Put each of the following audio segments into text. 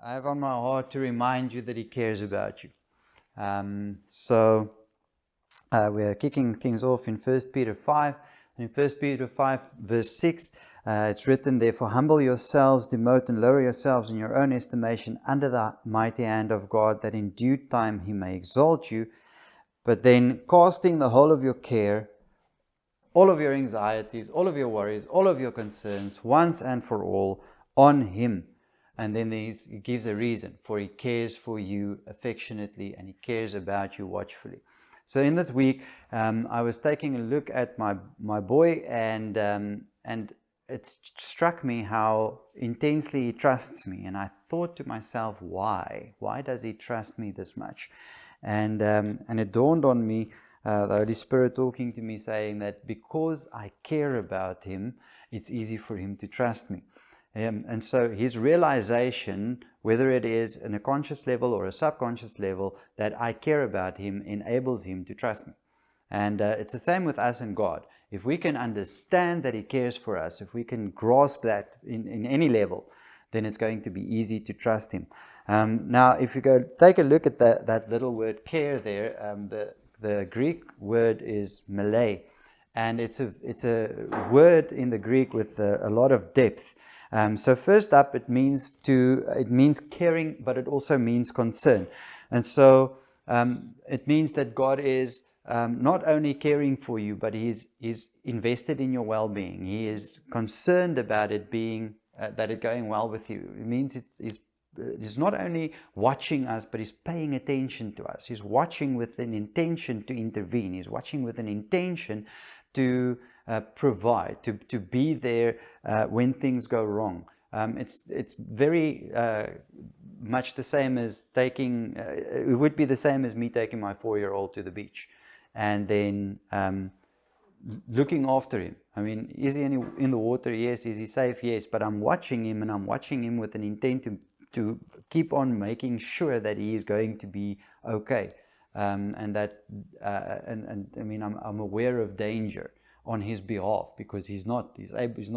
I have on my heart to remind you that He cares about you. We're kicking things off in 1 Peter 5. And in 1 Peter 5, verse 6, it's written, "Therefore humble yourselves, demote and lower yourselves in your own estimation under the mighty hand of God, that in due time He may exalt you. But then casting the whole of your care, all of your anxieties, all of your worries, all of your concerns, once and for all, on Him." And then He gives a reason, for He cares for you affectionately and He cares about you watchfully. So in this week, I was taking a look at my boy, and it struck me how intensely he trusts me. And I thought to myself, why? Why does he trust me this much? And it dawned on me, the Holy Spirit talking to me, saying that because I care about him, it's easy for him to trust me. And so his realization, whether it is in a conscious level or a subconscious level, that I care about him, enables him to trust me. And it's the same with us and God. If we can understand that He cares for us, if we can grasp that in any level, then it's going to be easy to trust Him. Now, if you go take a look at that little word care there, the Greek word is malay. And it's a word in the Greek with a lot of depth. So first up, it means caring, but it also means concern. And so it means that God is not only caring for you, but He's invested in your well-being. He is concerned about it being that it going well with you. It means He's not only watching us, but He's paying attention to us. He's watching with an intention to intervene. He's watching with an intention to provide, to be there when things go wrong. It's very much the same as taking, it would be the same as me taking my 4-year-old to the beach and then looking after him. I mean, is he in the water? Yes. Is he safe? Yes. But I'm watching him, and I'm watching him with an intent to keep on making sure that he is going to be okay. And that, and I mean, I'm aware of danger on his behalf, because he's not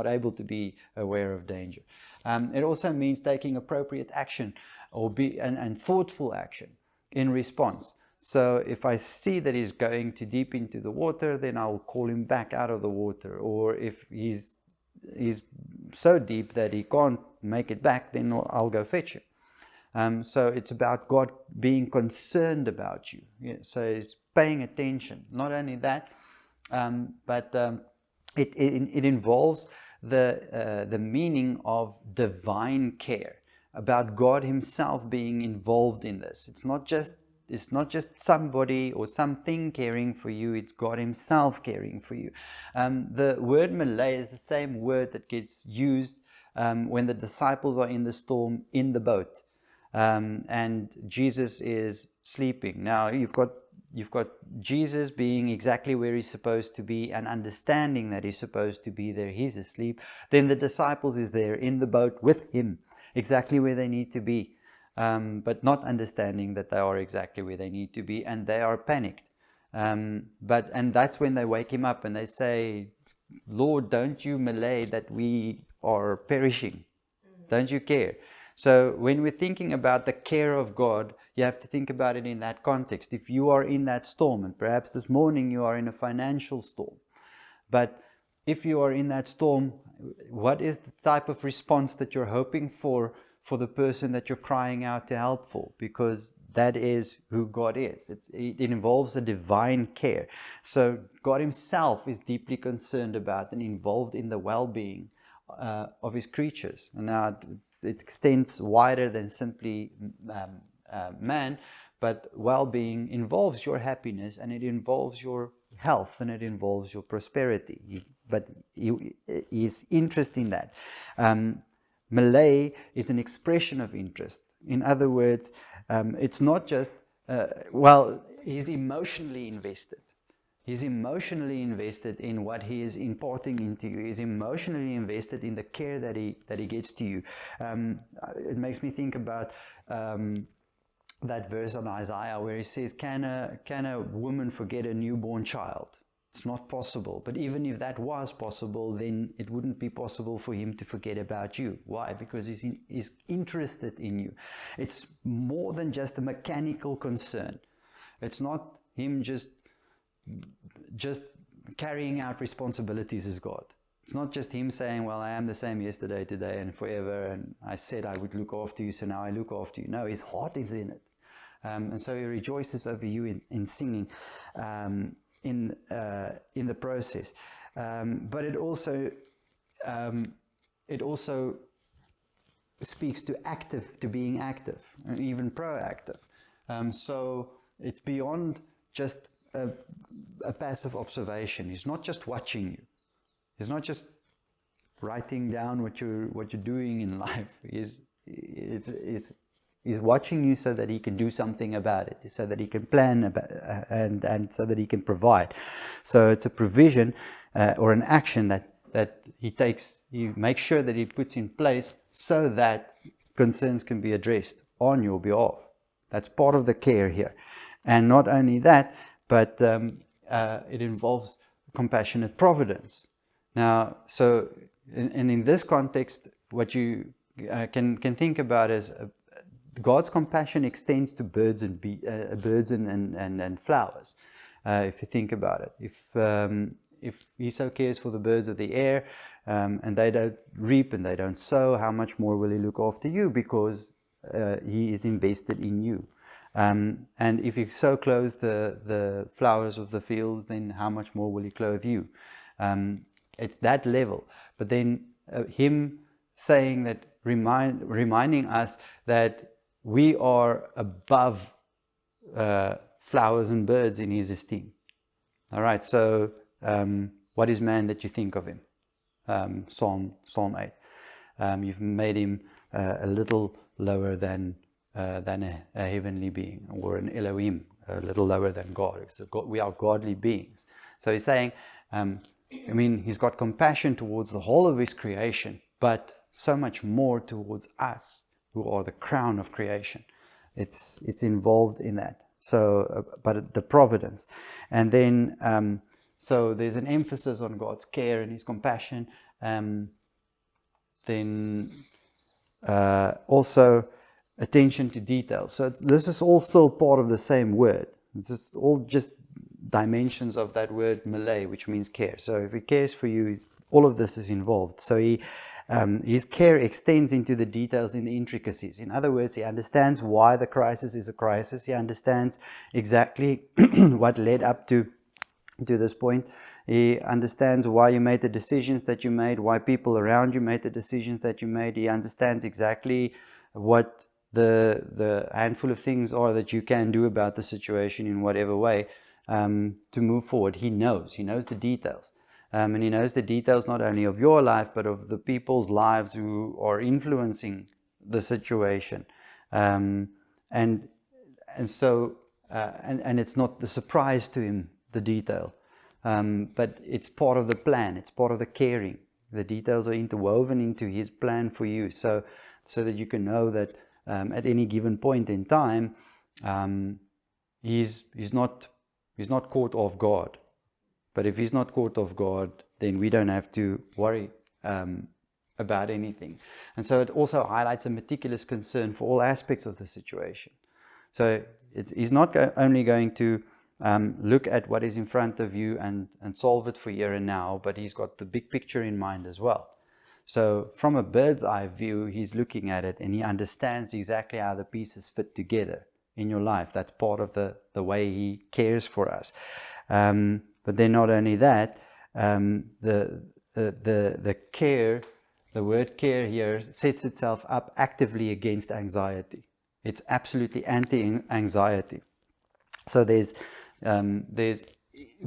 able to be aware of danger. It also means taking appropriate action and thoughtful action in response. So if I see that he's going too deep into the water, then I'll call him back out of the water. Or if he's so deep that he can't make it back, then I'll go fetch him. So it's about God being concerned about you. Yeah, so He's paying attention. Not only that, but it involves the meaning of divine care, about God Himself being involved in this. It's not just somebody or something caring for you, it's God Himself caring for you. The word Malay is the same word that gets used when the disciples are in the storm in the boat, and Jesus is sleeping. Now you've got Jesus being exactly where He's supposed to be and understanding that He's supposed to be there. He's asleep. Then the disciples is there in the boat with Him, exactly where they need to be. But not understanding that they are exactly where they need to be, and they are panicked. And that's when they wake Him up and they say, "Lord, don't you Malay that we are perishing? Don't you care?" So when we're thinking about the care of God, you have to think about it in that context. If you are in that storm, and perhaps this morning you are in a financial storm, but if you are in that storm, what is the type of response that you're hoping for the person that you're crying out to help for? Because that is who God is. It involves a divine care. So God Himself is deeply concerned about and involved in the well-being of His creatures. And now it extends wider than simply man, but well-being involves your happiness, and it involves your health, and it involves your prosperity. But He's interested in that. Malay is an expression of interest. In other words, it's not just, He's emotionally invested. He's emotionally invested in what He is imparting into you. He's emotionally invested in the care that he gets to you. It makes me think about that verse on Isaiah where He says, "Can a woman forget a newborn child? It's not possible. But even if that was possible, then it wouldn't be possible for him to forget about you. Why? Because he's interested in you. It's more than just a mechanical concern. It's not him just carrying out responsibilities as God. It's not just him saying, well, I am the same yesterday, today, and forever, and I said I would look after you, so now I look after you. No, his heart is in it. And so he rejoices over you in singing in the process. But it also speaks to being active, and even proactive. So it's beyond just a passive observation. He's not just watching you. He's not just writing down what you're doing in life. He's watching you so that he can do something about it, so that he can plan about, and so that he can provide. So it's a provision or an action that he takes. He makes sure that he puts in place so that concerns can be addressed on your behalf. That's part of the care here. And not only that, but it involves compassionate providence. Now, so in this context, what you can think about is God's compassion extends to birds and flowers. If you think about it, if He so cares for the birds of the air, and they don't reap and they don't sow, how much more will He look after you, because He is invested in you. And if He so clothes the flowers of the fields, then how much more will He clothe you? It's that level. But then Him saying that, reminding us that we are above flowers and birds in His esteem. All right, so what is man that you think of him? Psalm 8. You've made him a little lower than a heavenly being, or an Elohim, a little lower than God. So we are godly beings. So he's saying, He's got compassion towards the whole of His creation, but so much more towards us, who are the crown of creation. It's involved in that. So, but the providence, and then so there's an emphasis on God's care and His compassion. Then also attention to detail. So this is all still part of the same word. It's just all just dimensions of that word Malay, which means care. So if He cares for you, all of this is involved. So His care extends into the details, in the intricacies. In other words, He understands why the crisis is a crisis. He understands exactly what led up to this point. He understands why you made the decisions that you made, why people around you made the decisions that you made. He understands exactly what the handful of things are that you can do about the situation in whatever way to move forward. He knows the details. And He knows the details not only of your life, but of the people's lives who are influencing the situation. And so it's not the surprise to Him, the detail. But it's part of the plan. It's part of the caring. The details are interwoven into His plan for you, so that you can know that at any given point in time, He's not caught off guard. But if He's not caught off guard, then we don't have to worry about anything. And so it also highlights a meticulous concern for all aspects of the situation. So He's not only going to look at what is in front of you and solve it for here and now, but He's got the big picture in mind as well. So from a bird's eye view, He's looking at it and He understands exactly how the pieces fit together in your life. That's part of the way He cares for us. But then not only that, the care, the word care here sets itself up actively against anxiety. It's absolutely anti-anxiety. So there's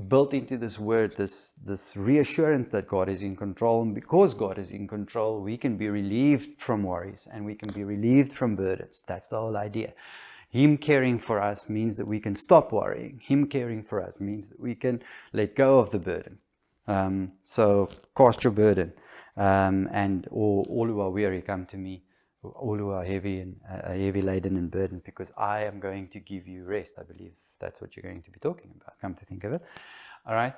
built into this word this reassurance that God is in control, and because God is in control, we can be relieved from worries and we can be relieved from burdens. That's the whole idea. Him caring for us means that we can stop worrying. Him caring for us means that we can let go of the burden. So cast your burden, and all who are weary, come to me. All who are heavy laden and burdened, because I am going to give you rest. I believe that's what you're going to be talking about, come to think of it. All right.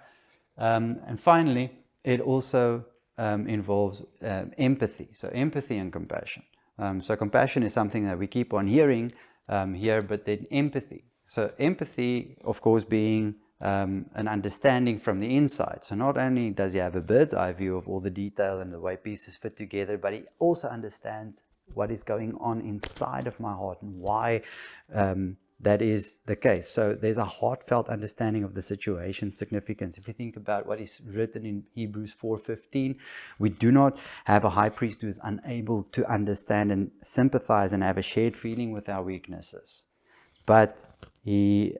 And finally, it also involves empathy. So empathy and compassion. So compassion is something that we keep on hearing here, but then empathy. So empathy, of course, being an understanding from the inside. So not only does he have a bird's eye view of all the detail and the way pieces fit together, but he also understands what is going on inside of my heart and why that is the case. So there's a heartfelt understanding of the situation's significance. If you think about what is written in Hebrews 4:15, we do not have a high priest who is unable to understand and sympathize and have a shared feeling with our weaknesses. But he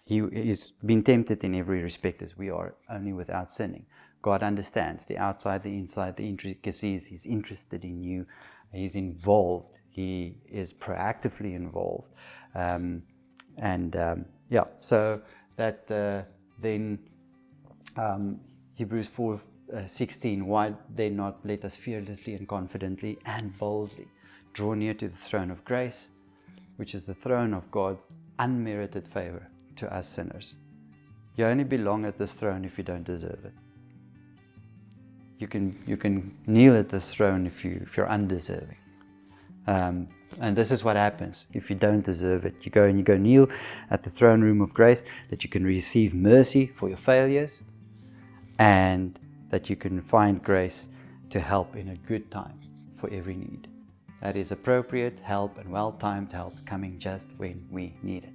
is being tempted in every respect as we are, only without sinning. God understands the outside, the inside, the intricacies. He's interested in you. He's involved. He is proactively involved. So that then Hebrews 4:16, why then not let us fearlessly and confidently and boldly draw near to the throne of grace, which is the throne of God's unmerited favor to us sinners. You only belong at this throne if you don't deserve it. You can kneel at this throne if you're undeserving. And this is what happens if you don't deserve it. You go kneel at the throne room of grace, that you can receive mercy for your failures, and that you can find grace to help in a good time for every need. That is appropriate help and well-timed help coming just when we need it.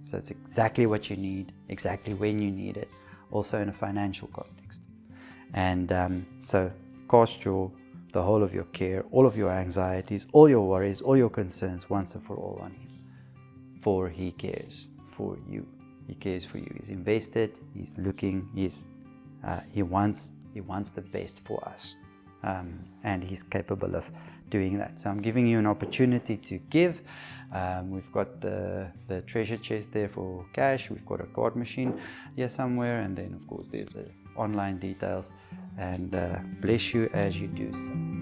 So it's exactly what you need, exactly when you need it, also in a financial context. And so cast the whole of your care, all of your anxieties, all your worries, all your concerns once and for all on Him. For He cares for you. He cares for you. He's invested. He's looking. He wants the best for us, and He's capable of doing that. So I'm giving you an opportunity to give. We've got the treasure chest there for cash. We've got a card machine here somewhere, and then of course there's the online details. And bless you as you do so.